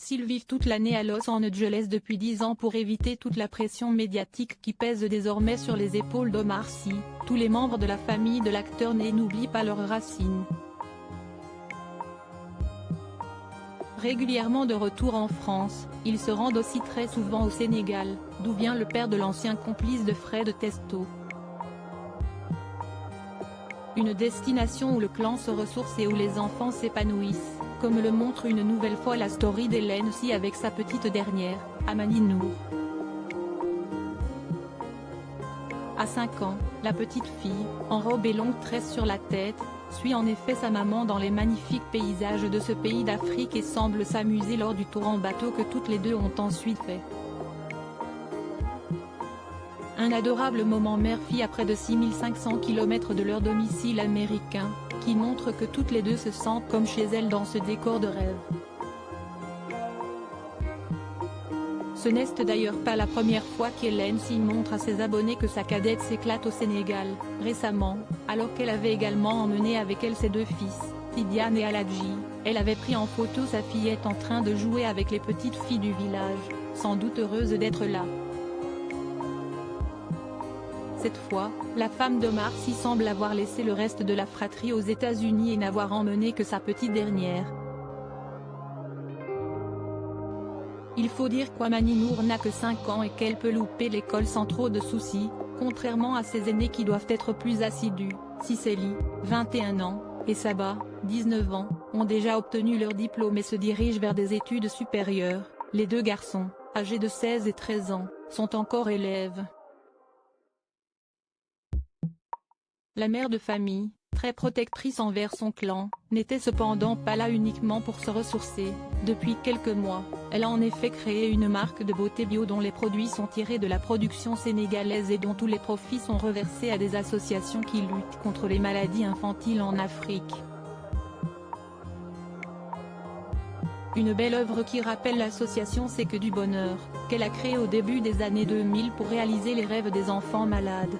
S'ils vivent toute l'année à Los Angeles depuis 10 ans pour éviter toute la pression médiatique qui pèse désormais sur les épaules d'Omar Sy, tous les membres de la famille de l'acteur n'oublient pas leurs racines. Régulièrement de retour en France, ils se rendent aussi très souvent au Sénégal, d'où vient le père de l'ancien complice de Fred Testo. Une destination où le clan se ressource et où les enfants s'épanouissent, comme le montre une nouvelle fois la story d'Hélène Sy avec sa petite dernière, Amani Nour. À 5 ans, la petite fille, en robe et longue tresse sur la tête, suit en effet sa maman dans les magnifiques paysages de ce pays d'Afrique et semble s'amuser lors du tour en bateau que toutes les deux ont ensuite fait. Un adorable moment mère-fille à près de 6500 km de leur domicile américain, qui montre que toutes les deux se sentent comme chez elles dans ce décor de rêve. Ce n'est d'ailleurs pas la première fois qu'Hélène Sy montre à ses abonnés que sa cadette s'éclate au Sénégal. Récemment, alors qu'elle avait également emmené avec elle ses 2 fils, Tidiane et Aladji, elle avait pris en photo sa fillette en train de jouer avec les petites filles du village, sans doute heureuse d'être là. Cette fois, la femme d'Omar Sy semble avoir laissé le reste de la fratrie aux États-Unis et n'avoir emmené que sa petite dernière. Il faut dire qu'Amani Nour n'a que 5 ans et qu'elle peut louper l'école sans trop de soucis, contrairement à ses aînés qui doivent être plus assidus. Cicely, 21 ans, et Saba, 19 ans, ont déjà obtenu leur diplôme et se dirigent vers des études supérieures. Les 2 garçons, âgés de 16 et 13 ans, sont encore élèves. La mère de famille, très protectrice envers son clan, n'était cependant pas là uniquement pour se ressourcer. Depuis quelques mois, elle a en effet créé une marque de beauté bio dont les produits sont tirés de la production sénégalaise et dont tous les profits sont reversés à des associations qui luttent contre les maladies infantiles en Afrique. Une belle œuvre qui rappelle l'association C'est que du bonheur, qu'elle a créée au début des années 2000 pour réaliser les rêves des enfants malades.